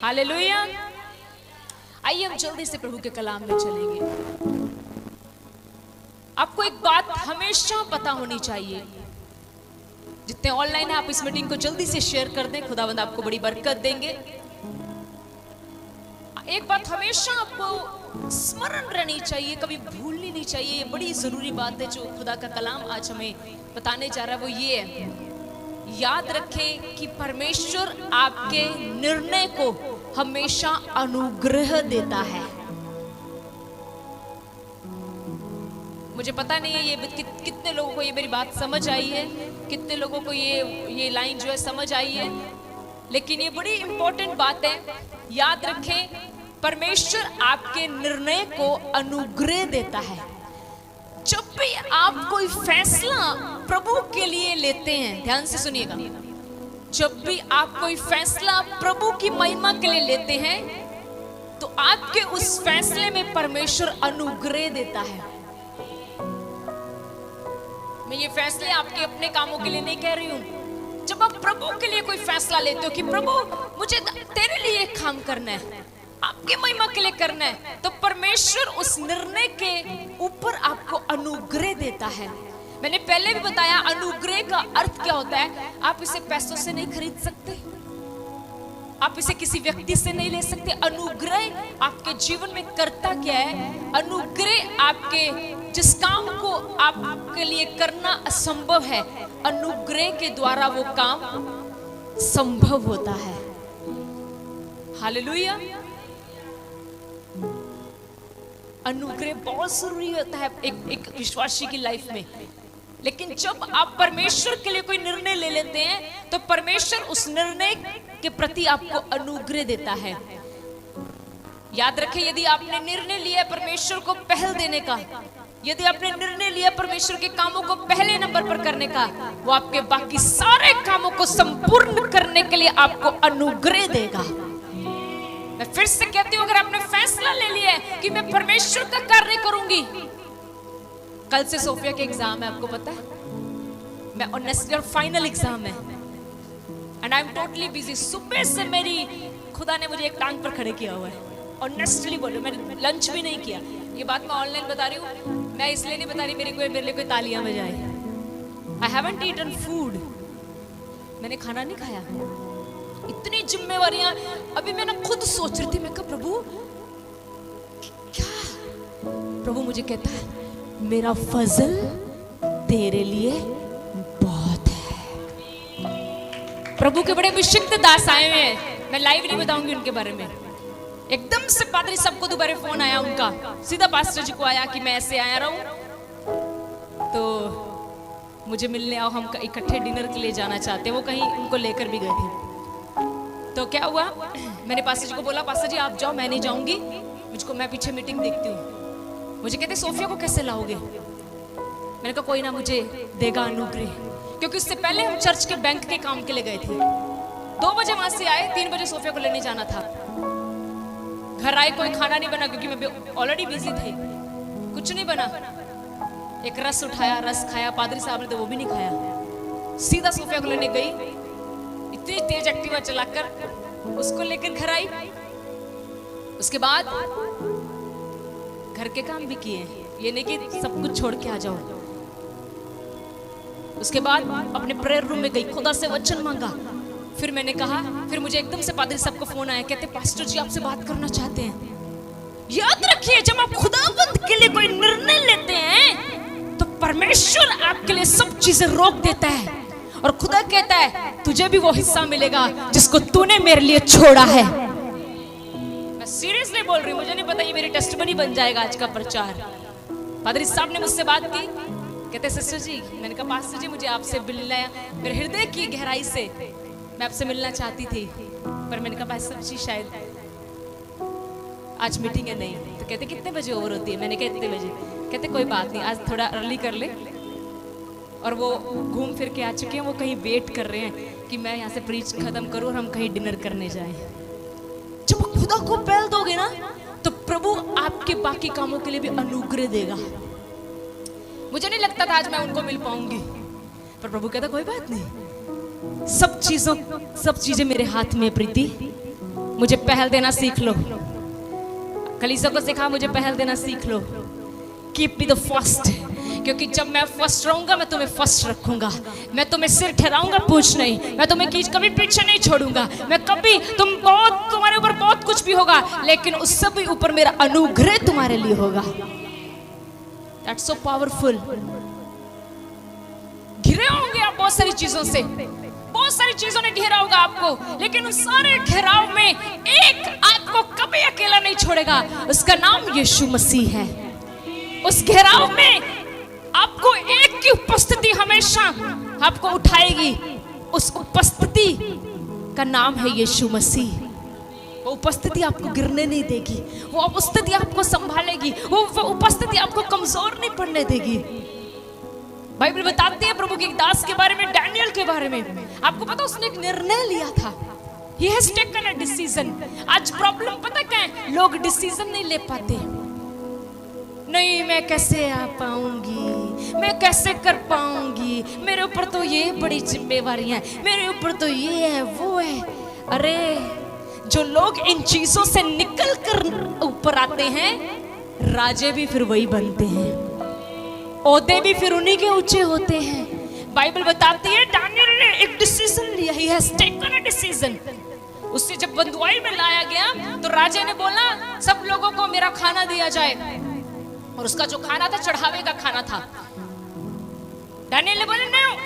Hallelujah. आइए हम जल्दी से प्रभु के कलाम में चलेंगे। आपको एक बात हमेशा पता होनी चाहिए, जितने ऑनलाइन है आप इस मीटिंग को जल्दी से शेयर कर दें, खुदावंद आपको बड़ी बरकत देंगे। एक बात हमेशा आपको स्मरण रहनी चाहिए, कभी भूलनी नहीं चाहिए, ये बड़ी जरूरी बात है जो खुदा का कलाम आज हमें बताने जा रहा है। वो ये है, याद रखें कि परमेश्वर आपके निर्णय को हमेशा अनुग्रह देता है। मुझे पता नहीं है ये कितने लोगों को ये मेरी बात समझ आई है, कितने लोगों को ये लाइन जो है समझ आई है, लेकिन ये बड़ी इंपॉर्टेंट बात है। याद रखें, परमेश्वर आपके निर्णय को अनुग्रह देता है। जब भी आप कोई फैसला प्रभु के लिए लेते हैं, ध्यान से सुनिएगा, जब भी आप कोई फैसला प्रभु की महिमा के लिए लेते हैं तो आपके उस फैसले में परमेश्वर अनुग्रह देता है। मैं ये फैसले आपके अपने कामों के लिए नहीं कह रही हूं। जब आप प्रभु के लिए कोई फैसला लेते हो कि प्रभु मुझे तेरे लिए एक काम करना है, आपके महिमा के लिए करना है, तो परमेश्वर उस निर्णय के ऊपर आपको अनुग्रह देता है। मैंने पहले भी बताया, अनुग्रह का अर्थ क्या होता है। आप इसे पैसों से नहीं खरीद सकते, आप इसे किसी व्यक्ति से नहीं ले सकते। अनुग्रह आपके जीवन में करता क्या है? अनुग्रह आपके जिस काम को आपके लिए करना असंभव है, अनुग्रह के द्वारा वो काम संभव होता है। हालेलुया। अनुग्रह बहुत जरूरी होता है एक विश्वासी की लाइफ में। लेकिन जब आप परमेश्वर के लिए कोई निर्णय ले लेते हैं तो परमेश्वर उस निर्णय के प्रति आपको अनुग्रह देता है। याद रखें, यदि आपने निर्णय लिया परमेश्वर को पहल देने का, यदि आपने निर्णय लिया परमेश्वर के कामों को पहले नंबर पर करने का, वो आपके बाकी सारे कामों को संपूर्ण करने के लिए आपको अनुग्रह देगा। मैं फिर से कहती हूं, अगर आपने फैसला ले लिया है कि मैं परमेश्वर का कार्य करूंगी। कल से सोफिया के एग्जाम है, आपको पता है, मैं ऑनेस्टली और फाइनल एग्जाम है and I am totally busy. सुबह से मेरी खुदा ने मुझे एक टांग पर खड़े किया हुआ है। ऑनेस्टली बोलो, मैंने लंच भी नहीं किया। ये बात मैं ऑनलाइन बता रही हूँ, मैं इसलिए नहीं बता रही मेरे लिए कोई तालियां बजाए। आई हैवंट ईटन फूड, मैंने खाना नहीं खाया। इतनी जिम्मेवारियां। अभी मैं ना खुद सोच रही थी, मैं कहा प्रभु क्या? प्रभु मुझे कहता है, मेरा फजल तेरे लिए बहुत है। प्रभु के बड़े अभिषिक्त दास आए हुए हैं, मैं लाइव नहीं बताऊंगी उनके बारे में। एकदम से पादरी सबको दोबारा फोन आया उनका, सीधा पास्टर जी को आया कि मैं ऐसे आया रहा हूं तो मुझे मिलने आओ, हम इकट्ठे डिनर के लिए जाना चाहते हैं। वो कहीं उनको लेकर भी गए थे। तो क्या हुआ, मैंने पास्टर जी को बोला, पास्टर जी आप जाओ, मैं नहीं जाऊंगी, मैं पीछे मीटिंग देखती हूँ। मुझे कहते सोफिया को कैसे लाओगे? मैंने कहा कोई ना, मुझे देगा अनुग्रह। क्योंकि उससे पहले हम चर्च के बैंक के काम के लिए गए थे। 2 बजे वहां से आए, 3 बजे सोफिया को लेने जाना था। घर आए, कोई खाना नहीं बना क्योंकि मैं ऑलरेडी बिजी थे, कुछ नहीं बना। एक रस उठाया, रस खाया, पादरी साहब ने तो वो भी नहीं खाया। सीधा सोफिया को लेने गई, इतनी तेज एक्टिवा चलाकर उसको लेकर घर आई। उसके बाद घर के काम भी किए, ये नहीं कि सब कुछ छोड़ के आ जाओ। उसके बाद अपने प्रेयर रूम में गई, खुदा से वचन मांगा। फिर मैंने कहा, फिर मुझे एकदम से पादरी साहब को फोन आया, कहते पास्टर जी आपसे बात करना चाहते हैं। याद रखिए, जब आप खुदाबंद के लिए कोई निर्णय लेते हैं तो परमेश्वर आपके लिए सब चीजें रोक देता है और खुदा कहता है तुझे भी वो हिस्सा मिलेगा जिसको तूने मेरे लिए छोड़ा है। मैं सीरियसली बोल रही हूँ, मुझे नहीं पता ये मेरी टेस्टिमनी बन जाएगा आज का प्रचार। पादरी साहब ने मुझसे बात की, कहते सिस्टर जी, मैंने कहा पास्टर जी मुझे आपसे मिलना है, मेरे हृदय की गहराई से मैं आपसे मिलना चाहती थी, पर मैंने कहा पास्टर जी शायद आज मीटिंग है नहीं। तो कहते कितने बजे ओवर होती है? मैंने कहा इतने बजे। कहते कोई बात नहीं, आज थोड़ा अर्ली कर ले। और वो घूम फिर के आ चुके हैं, वो कहीं वेट कर रहे हैं कि मैं यहाँ से प्रीच खत्म करूँ और हम कहीं डिनर करने जाएं। जब खुदा को पहल दोगे ना तो प्रभु आपके बाकी कामों के लिए भी अनुग्रह देगा। मुझे नहीं लगता था आज मैं उनको मिल पाऊंगी, पर प्रभु कहता कोई बात नहीं, सब चीजें मेरे हाथ में प्रीति, मुझे पहल देना सीख लो। कलीसिया को सिखा, मुझे पहल देना सीख लो। कीप बी द फर्स्ट, क्योंकि जब मैं फर्स्ट रहूंगा मैं तुम्हें फर्स्ट रखूंगा। मैं तुम्हें सिर ठहराऊंगा, पूछ नहीं। मैं तुम्हें कभी पीछे नहीं छोड़ूंगा। मैं कभी तुम्हारे ऊपर बहुत कुछ भी होगा, लेकिन उससे भी ऊपर मेरा अनुग्रह तुम्हारे लिए होगा। That's so powerful. घिरे होंगे आप बहुत सारी चीजों से, बहुत सारी चीजों ने घेरा होगा आपको, लेकिन उस सारे घेराव में एक आपको कभी अकेला नहीं छोड़ेगा। उसका नाम यीशु मसीह है। उस घेराव में आपको एक की उपस्थिति हमेशा आपको उठाएगी। उस उपस्थिति का नाम है यीशु मसीह। वो उपस्थिति आपको गिरने नहीं देगी। वो उपस्थिति आपको संभालेगी। वो उपस्थिति आपको कमजोर नहीं पड़ने देगी। बाइबल बताती है प्रभु के एक दास के बारे में, डैनियल के बारे में। आपको पता, उसने एक निर्णय लिया था। He has taken a decision। आज प्रॉब्लम पता क्या है? लोग डिसीजन नहीं ले पाते। नहीं, मैं कैसे आ पाऊंगी, मैं कैसे कर पाऊंगी, मेरे ऊपर तो ये बड़ी जिम्मेवारियां हैं, मेरे ऊपर तो ये है वो है। अरे, जो लोग इन चीजों से निकल कर ऊपर आते हैं, राजे भी फिर वही बनते हैं, ओहदे भी फिर उन्हीं के ऊंचे होते हैं। बाइबल बताती है दानियल ने एक डिसीजन लिया। He has taken a decision। उससे जब बंधुआई में लाया गया तो राजा ने बोला सब लोगों को मेरा खाना दिया जाए, और उसका जो खाना था चढ़ावे का खाना था। दानियल ने बोला नहीं,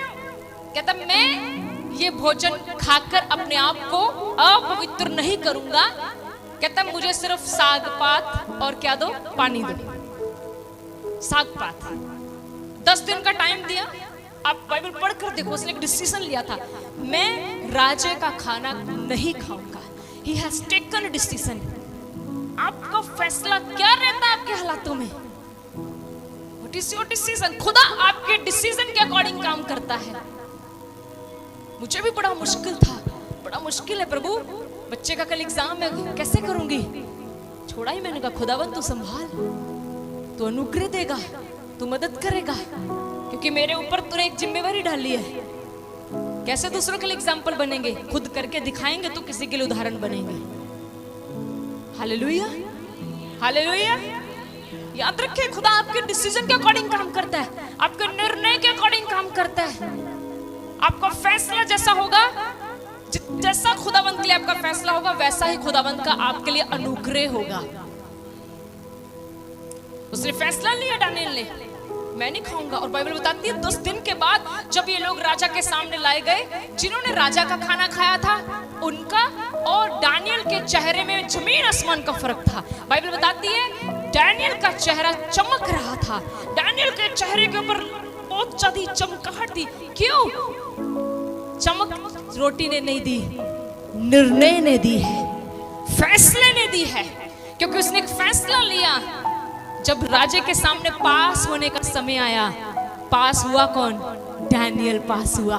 कहता मैं ये भोजन खाकर अपने आप को अपवित्र नहीं करूंगा। कहता मुझे सिर्फ साग पात और क्या दो, पानी दो। साग पात 10 दिन का टाइम दिया। आप बाइबल पढ़कर देखो, उसने एक डिसीजन लिया था, मैं राजे का खाना नहीं खाऊंगा। He has taken a decision। आपका फैसला क्या रहता है आपके हालातों में? What is your decision? खुदा आपके डिसीजन के अकॉर्डिंग काम करता है। मुझे भी बड़ा मुश्किल था, बड़ा मुश्किल है प्रभु, बच्चे का कल एग्जाम है, कैसे करूंगी? छोड़ा ही मैंने कहा खुदावन तू संभाल, तू अनुग्रह देगा, तू मदद करेगा, क्योंकि मेरे ऊपर तूने एक जिम्मेवारी डाली है। कैसे दूसरों के लिए एग्जाम्पल बनेंगे? खुद करके दिखाएंगे तो किसी के लिए उदाहरण बनेंगे। Hallelujah, hallelujah. याद रखिए, खुदा आपके डिसीजन के अकॉर्डिंग काम करता है, आपके निर्णय के अकॉर्डिंग काम करता है। आपका फैसला जैसा होगा, जैसा खुदावंत के लिए आपका फैसला होगा, वैसा ही खुदावंत का आपके लिए अनुग्रह होगा। उसने फैसला लिया दानियल ने, मैं नहीं खाऊंगा। और बाइबल बताती है 10 दिन के बाद जब ये लोग राजा के सामने लाए गए, जिन्होंने राजा का खाना खाया था उनका और दानियल के चेहरे में जमीन आसमान का फर्क था। बाइबल बताती है दानियल का चेहरा चमक रहा था। दानियल के चेहरे के ऊपर बहुत ज्यादा चमकाहट थी। क्यों? चमक रोटी ने नहीं दी, निर्णय ने दी है, फैसले ने दी है। क्योंकि उसने एक फैसला लिया। जब राजे के सामने पास होने का समय आया, पास हुआ कौन? दानियल पास हुआ।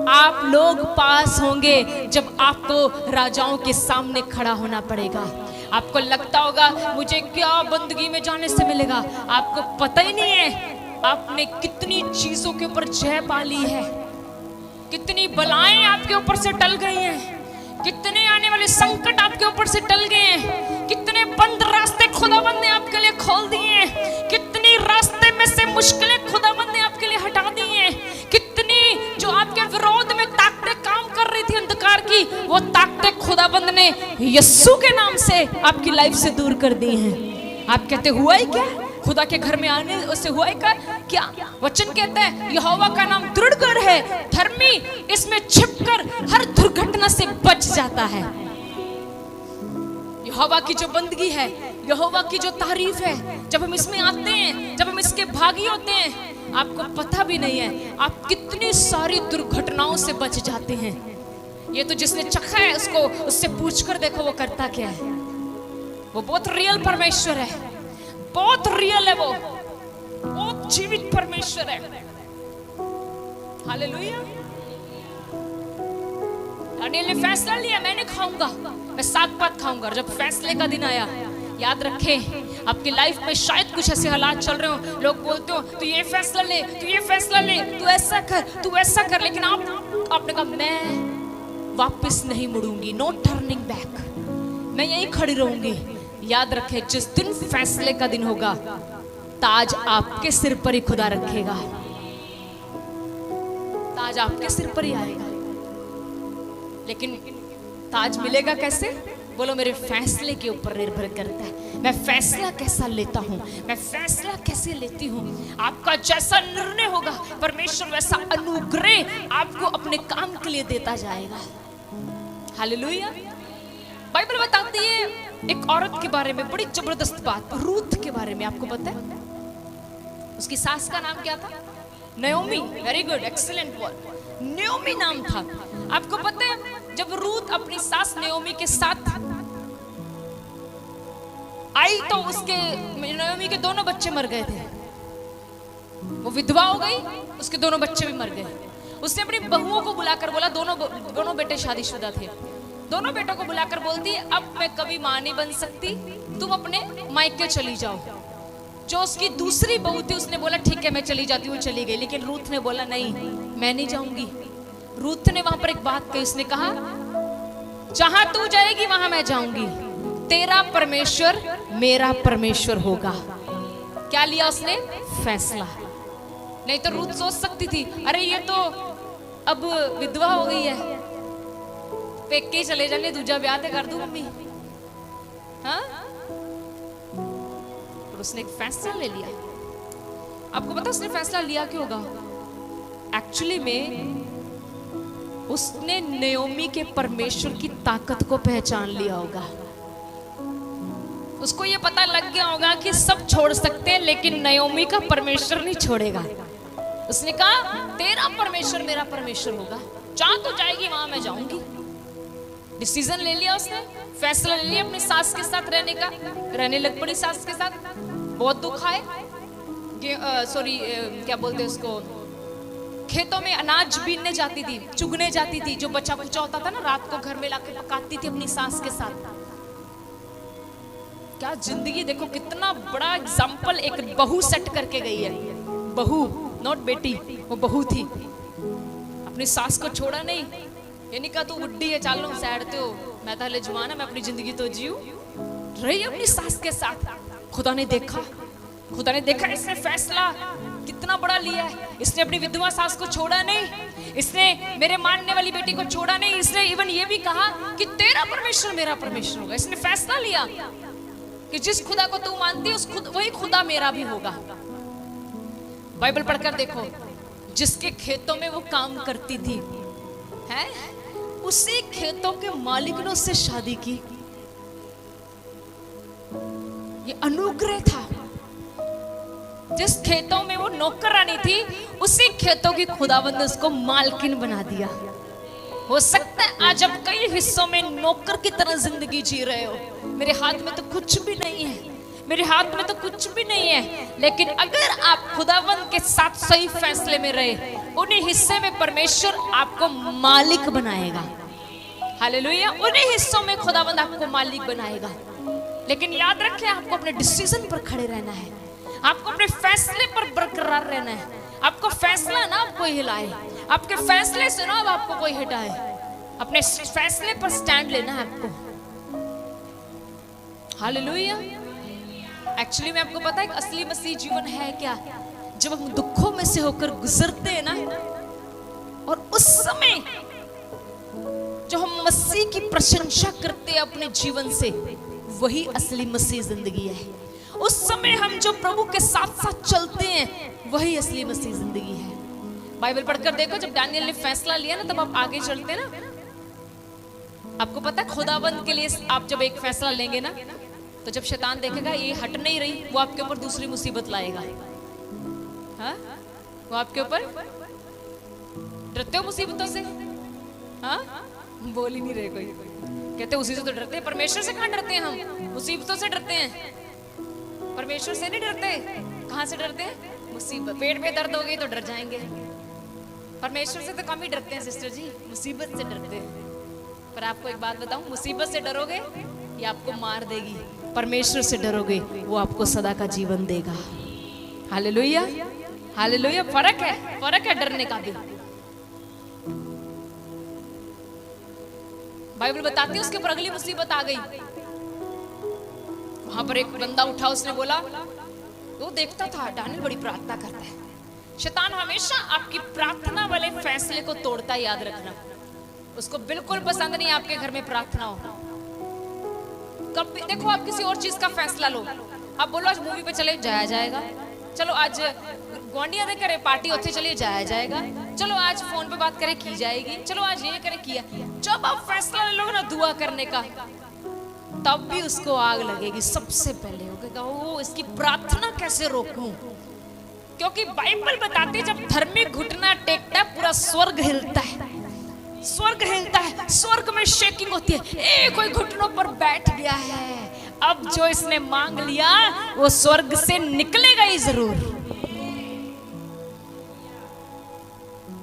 आप लोग पास होंगे जब आपको राजाओं के सामने खड़ा होना पड़ेगा। आपको लगता होगा मुझे क्या बंदगी में जाने से मिलेगा, आपको पता ही नहीं है आपने कितनी चीजों के ऊपर जय पा ली है, कितनी बलाएं आपके ऊपर से टल गई हैं, कितने आने वाले संकट आपके ऊपर से टल गए हैं, कितने बंद रास्ते खुदावंद ने आपके लिए खोल दिए हैं, कितनी रास्ते में से मुश्किलें खुदावंद ने आपके लिए हटा दी हैं, कितनी जो आपके विरोध में ताकतें काम कर रही थी अंधकार की, वो ताकतें खुदावंद ने यीशु के नाम से आपकी लाइफ से दूर कर दी हैं। आप कहते हुआ ही क्या? खुदा के घर में आने उससे हुआ ही क्या? वचन कहता है यहोवा का नाम दृढ़गढ़ है, धर्मी इसमें छिपकर हर दुर्घटना से बच जाता है। यहोवा की जो बंदगी है, यहोवा की जो तारीफ है, जब हम इसमें आते हैं, जब हम इसके भागी होते हैं, आपको पता भी नहीं है आप कितनी सारी दुर्घटनाओं से बच जाते हैं। ये तो जिसने चखा है उसको उससे पूछकर देखो वो करता क्या है। वो बहुत रियल परमेश्वर है, बहुत रियल है, वो बहुत जीवित परमेश्वर है। हालेलुया। दानियल ने फैसला लिया, मैं नहीं खाऊंगा, मैं साग पात खाऊंगा। और जब फैसले का दिन आया, याद रखें आपकी लाइफ में शायद कुछ ऐसे हालात चल रहे हो, लोग बोलते हो तू ये फैसला ले, तू ये फैसला ले, तू ऐसा कर, तू ऐसा कर, लेकिन आपने कहा मैं वापस नहीं मुड़ूंगी, नो टर्निंग बैक। मैं यहीं खड़ी रहूंगी। याद रखें, जिस दिन फैसले का दिन होगा, ताज आपके सिर पर ही खुदा रखेगा। ताज आपके सिर पर ही आएगा, लेकिन ताज मिलेगा कैसे? बोलो, मेरे फैसले के ऊपर निर्भर करता है। मैं फैसला कैसा लेता हूं, मैं फैसला कैसे लेती हूं। आपका जैसा निर्णय होगा, परमेश्वर वैसा अनुग्रह आपको अपने काम के लिए देता जाएगा। हालेलुया। बाइबल बताती है एक औरत के बारे में बड़ी जबरदस्त बात, रूथ के बारे में। आपको पता है उसकी सास का नाम क्या था? नयोमी। Very good, excellent word. नयोमी नाम था। आपको पता है जब रूथ अपनी सास नयोमी के साथ आई तो उसके नयोमी के दोनों बच्चे मर गए थे। वो विधवा हो गई, उसके दोनों बच्चे भी मर गए। उसने अपनी बहुओं को बुलाकर बोला, दोनों बेटे शादीशुदा थे, दोनों बेटों को बुलाकर बोलती, अब मैं कभी मां नहीं बन सकती, तुम अपने मायके चली जाओ। जो उसकी दूसरी बहू थी उसने बोला ठीक है मैं चली जाती हूँ, चली गई। लेकिन रूथ ने बोला नहीं, मैं नहीं जाऊंगी। रूथ ने वहां पर एक बात कही, उसने कहा जहां तू जाएगी वहां मैं जाऊंगी, तेरा परमेश्वर मेरा परमेश्वर होगा। क्या लिया उसने? फैसला। नहीं तो रूथ सोच सकती थी अरे ये तो अब विधवा हो गई है, पेके चले जाने, दूजा ब्याह ते कर दूं मम्मी। हाँ, उसने एक फैसला ले लिया। आपको पता उसने फैसला लिया क्यों होगा? एक्चुअली में उसने नयोमी के परमेश्वर की ताकत को पहचान लिया होगा। उसको ये पता लग गया होगा कि सब छोड़ सकते हैं लेकिन नयोमी का परमेश्वर नहीं छोड़ेगा। उसने कहा तेरा परमेश्वर मेरा परमेश्वर होगा, जहां तो जाएगी वहां मैं जाऊंगी। डिसीजन ले लिया उसने, फैसला ले लिया अपनी सास के साथ रहने का। रहने लग पड़ी सास के साथ। बहुत दुख आए, क्या बोलते हैं उसको, खेतों में अनाज बीनने जाती थी, चुगने जाती थी, जो बचा कुचा होता था ना रात को घर में लाके पकाती थी अपनी सास के साथ। क्या जिंदगी देखो, कितना बड़ा एग्जाम्पल एक बहू सेट करके गई है। बहू, नॉट बेटी, वो बहू थी। अपनी सास को छोड़ा नहीं, ये नहीं कहा तू बुड्ढी है चालो सैडते हो, मैं तो हले जवान है, मैं अपनी जिंदगी तो जीऊं। रही अपनी सास के साथ। खुदा ने देखा, खुदा ने देखा इसने फैसला कितना बड़ा लिया है। इसने अपनी विधवा सास को छोड़ा नहीं, इसने मेरे मानने वाली बेटी को छोड़ा नहीं, इसने इवन ये भी कहा कि तेरा परमेश्वर मेरा परमेश्वर होगा। इसने फैसला लिया कि जिस खुदा को तू मानती है वही खुदा मेरा भी होगा। बाइबल पढ़कर देखो, जिसके खेतों में वो काम करती थी है, उसी खेतों के मालिक ने उससे शादी की। ये अनुग्रह था। जिस खेतों में वो नौकरानी थी, उसी खेतों की खुदावंद ने उसको मालकिन बना दिया। हो सकता है आज आप कई हिस्सों में नौकर की तरह जिंदगी जी रहे हो, मेरे हाथ में तो कुछ भी नहीं है, मेरे हाथ में तो कुछ भी नहीं है, लेकिन अगर आप खुदावंद के साथ सही फैसले में रहे, उन्हीं हिस्से में परमेश्वर आपको मालिक बनाएगा। हालेलुया। उन्हीं हिस्सों में खुदावंद आपको मालिक बनाएगा। लेकिन याद रखें, आपको अपने डिसीजन पर खड़े रहना है, आपको अपने फैसले पर बरकरार रहना है। आपको फैसला ना आपको हिलाए, आपके फैसले से ना आपको कोई हटाए, अपने फैसले पर स्टैंड लेना है आपको। हालेलुया। एक्चुअली में आपको पता है असली मसीह जीवन है क्या? जब हम दुखों में से होकर गुजरते हैं ना, और उस समय जो हम मसीह की प्रशंसा करते हैं अपने जीवन से, वही असली मसीह जिंदगी है। उस समय हम जो प्रभु के साथ साथ चलते हैं, वही असली मसीह जिंदगी है। बाइबल पढ़कर देखो, जब दानियल ने फैसला लिया ना, तब आप आगे चलते ना। आपको पता है खुदाबंद के लिए आप जब एक फैसला लेंगे ना, तो जब शैतान देखेगा ये हट नहीं रही, वो आपके ऊपर दूसरी मुसीबत लाएगा। हाँ, वो आपके ऊपर। डरते हो मुसीबतों से? हाँ, बोल ही नहीं रहे कोई। कहते उसी से तो डरते हैं, परमेश्वर से कहाँ डरते हैं हम? मुसीबतों से डरते हैं, परमेश्वर से नहीं डरते। कहाँ से डरते हैं? मुसीबत। पेट में दर्द हो गई तो डर जाएंगे। परमेश्वर से तो कम ही डरते हैं सिस्टर जी, मुसीबत से डरते हैं। पर आपको एक बात बताऊं, मुसीबत से डरोगे ये आपको मार देगी, परमेश्वर से डरोगे वो आपको सदा का जीवन देगा। Hallelujah, hallelujah. फर्क है डरने का भी। बाइबल बताती है उसके ऊपर अगली मुसीबत आ गई। वहां पर एक बंदा उठा, उसने बोला, वो देखता था दानियल बड़ी प्रार्थना करता है। शैतान हमेशा आपकी प्रार्थना वाले फैसले को तोड़ता है, याद रखना। उसको बिल्कुल पसंद नहीं आपके घर में प्रार्थना हो। कभी देखो, आप किसी और चीज का फैसला लो, आप बोलो आज मूवी पे चले, जाया जाएगा। चलो आज गुआंढिया दे करे पार्टी होती, चलिए जाया जाएगा। चलो आज फोन पे बात करें, की जाएगी। चलो आज ये करें, किया। जब आप फैसला ले लोगे ना दुआ करने का, तब भी उसको आग लगेगी। सबसे पहले होगा वो इसकी प्रार्थना कैसे रोकूं, क्योंकि बाइबल बताती है जब धर्मी घुटना टेकता है पूरा स्वर्ग हिलता है। स्वर्ग हिलता है, स्वर्ग में शेकिंग होती है। कोई घुटनों पर बैठ गया है, अब जो इसने मांग लिया वो स्वर्ग से निकलेगा ही जरूर।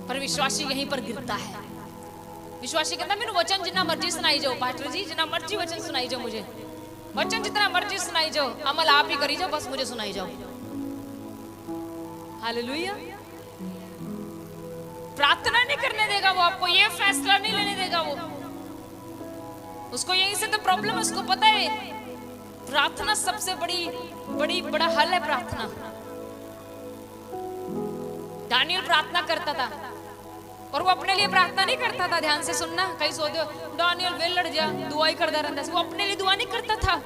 पर विश्वासी यहीं पर गिरता है। विश्वासी कहता मेरे वचन जितना मर्जी सुनाई जाओ, पास्टर जी जितना मर्जी वचन सुनाई जाओ, मुझे वचन जितना मर्जी सुनाई जाओ, अमल आप ही करी जाओ, बस मुझे सुनाई जाओ। हालेलुया। प्रार्थना नहीं करने देगा वो आपको, ये फैसला नहीं लेने देगा वो। उसको यहीं से तो प्रॉब्लम है, उसको पता है प्रार्थना सबसे बड़ा हल है प्रार्थना। दानियल प्रार्थना करता था, और वो अपने लिए प्रार्थना नहीं करता था। ध्यान से सुनना, कहीं सोचते हो दानियल वे लड़ जा दुआ ही करता रहता, वो अपने लिए दुआ नहीं करता था।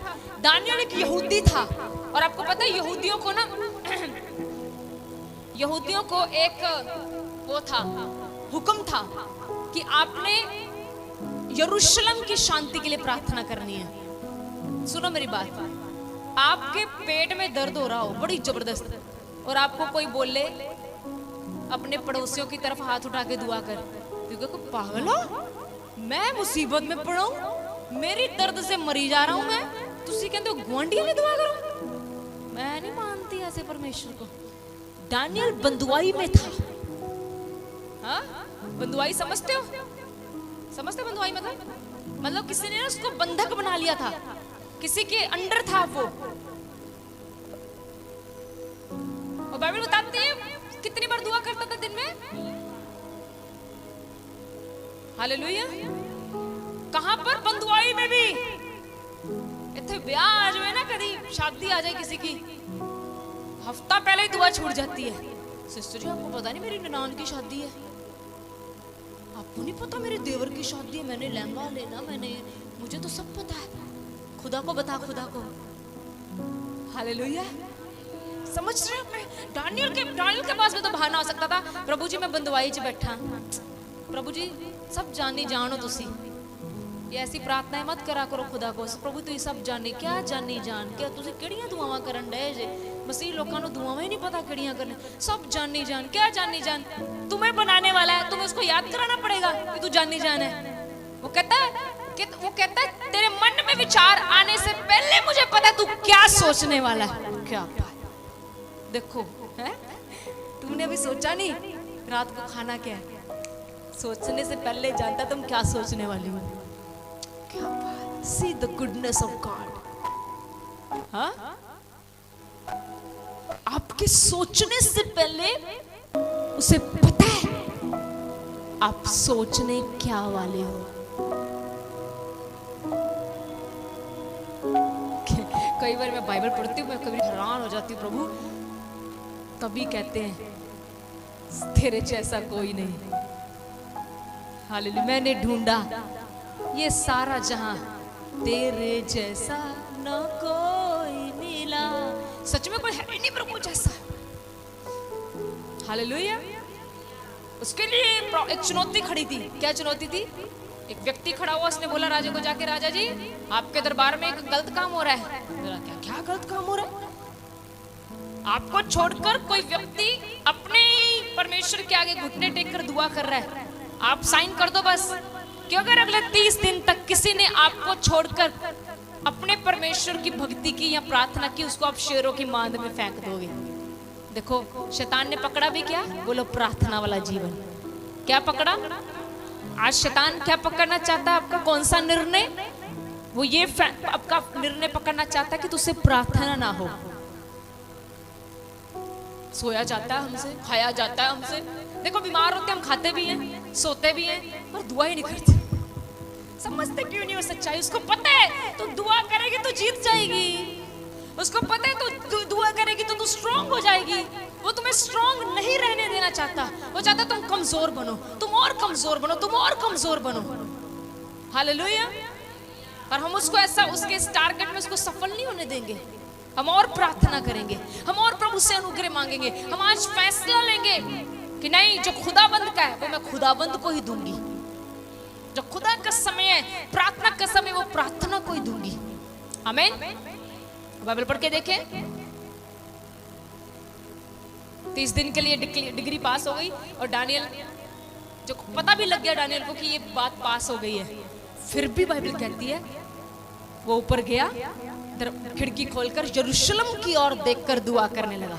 दानियल एक यहूदी था, और आपको पता है यहूदियों को ना यहूदियों को एक वो था, हुक्म था कि आपने यरूशलेम की शांति के लिए प्रार्थना करनी है। सुनो मेरी बात, आपके पेट में दर्द हो रहा हो बड़ी जबरदस्त, और आपको कोई बोले अपने पड़ोसियों की तरफ हाथ उठा के दुआ कर, क्योंकि पागल हो, मैं मुसीबत में पड़ा हूं, मेरी दर्द से मरी जा रहा हूं मैं, तुसी कहते हो गुआंढियों ने दुआ करो। मैं नहीं मानती ऐसे परमेश्वर को। दानियल बंदुआई में था। हाँ, बंदुआई समझते हो? समझते बंदुआई में था मतलब किसी ने उसको बंधक बना लिया था, किसी के अंडर था वो। और बाइबल बताती है कितनी बार दुआ करता था दिन में। हालेलुया। कहां पर? बंदुआई में भी। इतने ब्याह आ जाए ना, कभी शादी आ जाए किसी की, हफ्ता पहले ही दुआ छूट जाती है। सिस्टर जी आपको पता नहीं मेरी ननान की शादी है, आपको नहीं पता मेरे देवर की शादी है, मैंने लहंगा लेना, मैंने, मुझे तो सब पता है। खुदा को बता, खुदा को। हालेलुया। समझ रहे हो? दानियल के पास में तो बहाना हो सकता था, प्रभु जी मैं बंदवाई च बैठा, प्रभु जी सब जानी जानो तुसी, ये ऐसी प्रार्थनाएं मत करा करो खुदा को, प्रभु तू सब जानी। क्या जानी जान? क्या तुसी केड़ियां दुआवां करन डे जे? मसीह लोगों को दुआवां ही नहीं पता केड़ियां करने। सब जानी जान, क्या जानी जान? तुम्हें बनाने वाला है, तुम्हें उसको याद कराना पड़ेगा कि तू जानी जान है। वो कहता है तेरे मन में विचार आने से पहले मुझे पता तू क्या सोचने वाला है। क्या देखो है, तुमने अभी सोचा नहीं रात को खाना क्या है, सोचने से पहले जानता तुम क्या सोचने वाली हो। क्या बात, see the goodness of God. हाँ, आपके सोचने से पहले उसे पता है आप सोचने क्या वाले हो। कई बार मैं बाइबल पढ़ती हूँ, मैं कभी हैरान हो जाती हूँ, प्रभु तभी कहते हैं तेरे जैसा कोई नहीं। हालेलुया। मैंने ढूंढा ये सारा जहां, तेरे जैसा न कोई मिला। सच में कोई है ही नहीं प्रभु जैसा। हालेलुया। उसके लिए एक चुनौती खड़ी थी। क्या चुनौती थी? एक व्यक्ति खड़ा हुआ, उसने बोला राजा को जाके, राजा जी आपके दरबार में एक गलत काम हो रहा है। क्या गलत काम हो रहा है? आपको छोड़कर कोई व्यक्ति अपने ही परमेश्वर के आगे घुटने टेक कर दुआ कर रहा है, आप साइन कर दो बस। क्यों? अगर अगले 30 दिन तक किसी ने आपको छोड़कर अपने परमेश्वर की भक्ति की या प्रार्थना की, उसको आप शेरों की मांद में फेंक दोगे। देखो शैतान ने पकड़ा भी क्या? बोलो प्रार्थना वाला जीवन। क्या पकड़ा? आज शैतान क्या पकड़ना चाहता है? आपका कौन सा निर्णय? वो ये आपका निर्णय पकड़ना चाहता है कि तुझसे प्रार्थना ना हो। सोया जाता है हमसे, खाया जाता है हमसे। देखो बीमार होते हम खाते भी हैं, सोते भी हैं, पर दुआ ही नहीं करते। समझते क्यों नहीं वो सच्चाई? उसको पता है तो दुआ करेगी तो जीत जाएगी। उसको पता है तू दुआ करेगी तो तू स्ट्रांग हो जाएगी। वो तुम्हें स्ट्रांग नहीं रहने देना चाहता, वो चाहता तुम कमजोर बनो, तुम और कमजोर बनो, तुम और कमजोर बनो। हालेलुया। और हम उसको ऐसा उसके इस टारगेट में उसको सफल नहीं होने देंगे। हम और प्रार्थना करेंगे, हम और प्रभु से अनुग्रह मांगेंगे। हम आज फैसला लेंगे कि नहीं, जो खुदाबंद का है वो मैं खुदाबंद को ही दूंगी। जो खुदा का समय है, प्रार्थना का समय, वो प्रार्थना को ही दूंगी। आमीन। बाइबल पढ़ के देखें। 30 दिन के लिए डिग्री पास हो गई और डानियल, जो पता भी लग गया डानियल को कि ये बात पास हो गई है, फिर भी बाइबल कहती है वो ऊपर गया, खिड़की खोलकर यरूशलेम की ओर देखकर दुआ करने लगा।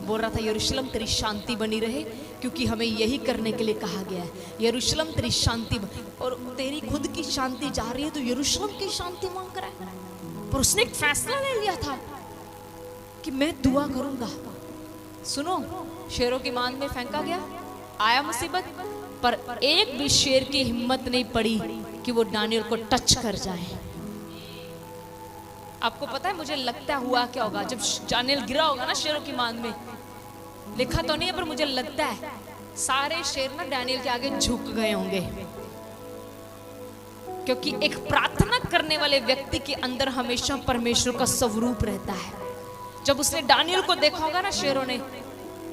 बोल रहा था यरूशलेम तेरी शांति बनी रहे, क्योंकि हमें यही करने के लिए कहा गया है। यरूशलेम तेरी शांति और तेरी खुद की शांति जा रही है तो यरूशलेम की शांति मांग रहा है। पर उसने एक फैसला ले लिया था कि मैं दुआ करूंगा। सुनो, शेरों की मान में फेंका गया, आया मुसीबत, पर एक भी शेर की हिम्मत नहीं पड़ी कि वो डानियल को टच कर जाए। आपको पता है मुझे लगता हुआ क्या होगा जब डानियल गिरा होगा ना शेरों की मान में। लिखा तो नहीं है पर मुझे लगता है सारे शेर ना डानियल के आगे झुक गए होंगे, क्योंकि एक प्रार्थना करने वाले व्यक्ति के अंदर हमेशा परमेश्वर का स्वरूप रहता है। जब उसने डानियल को देखा होगा ना शेरों ने,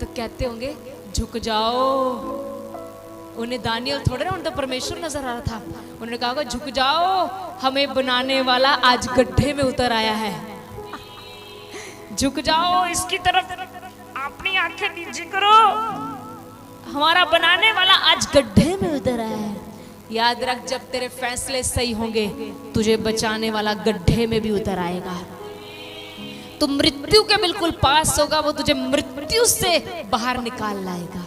तो कहते होंगे झुक जाओ। उन्हें दानियल थोड़े ना, उन्हें तो परमेश्वर नजर आ रहा था। उन्होंने कहा झुक जाओ, हमें बनाने वाला आज गड्ढे में उतर आया है। झुक जाओ, इसकी तरफ अपनी आंखें नीचे करो, हमारा बनाने वाला आज गड्ढे में उतर आया है। याद रख, जब तेरे फैसले सही होंगे तुझे बचाने वाला गड्ढे में भी उतर आएगा। तू मृत्यु के बिल्कुल पास होगा, वो तुझे मृत्यु से बाहर निकाल लाएगा।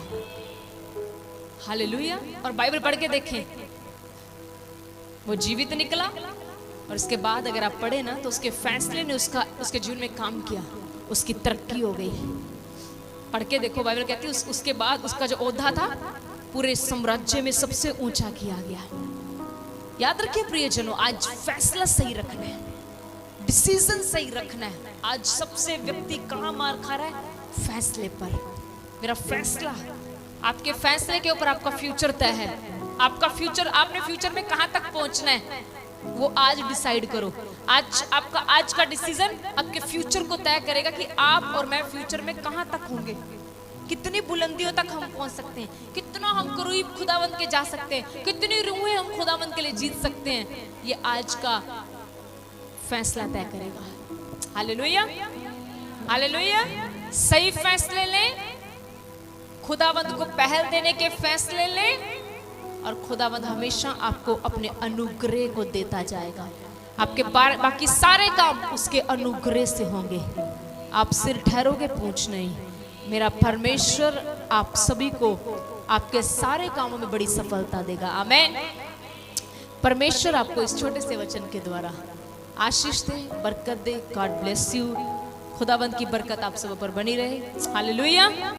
हालेलुया। और बाइबल पढ़ के देखें, वो जीवित निकला और इसके बाद अगर आप पढ़े ना तो उसके फैसले ने उसके जीवन में काम किया, उसकी तरक्की हो गई। पढ़ के देखो, बाइबल कहती है उसके बाद उसका जो ओहदा था पूरे साम्राज्य में सबसे ऊंचा किया गया। याद रखिए प्रियजनों, आज फैसला सही रखना है, डिसीजन सही रखना है। आज सबसे व्यक्ति कहाँ मार खा रहा है? फैसले पर। मेरा फैसला, आपके फैसले के ऊपर आपका फ्यूचर तय है। आपका फ्यूचर, आपने फ्यूचर में कहां तक पहुंचना है वो आज डिसाइड करो। आज का डिसीजन आपके फ्यूचर को तय करेगा कि आप और मैं फ्यूचर में कहां तक होंगे, कितनी बुलंदियों तक हम पहुंच सकते हैं, कितना हम करीब खुदावंद के जा सकते हैं, कितनी रूहें हम खुदावंद के लिए जीत सकते हैं। ये आज का फैसला तय करेगा। Hallelujah, hallelujah. सही फैसले लें, खुदावंद को पहल देने के फैसले लें, और खुदावंद हमेशा आपको अपने अनुग्रह को देता जाएगा। आपके बाकी सारे काम उसके अनुग्रह से होंगे। आप सिर ठहरोगे, पूंछ नहीं। मेरा परमेश्वर आप सभी को आपके सारे कामों में बड़ी सफलता देगा। आमीन। परमेश्वर आपको इस छोटे से वचन के द्वारा आशीष दे, बरकत दे। God bless you. खुदावंद की बरकत आप सब पर बनी रहे। हालेलुया।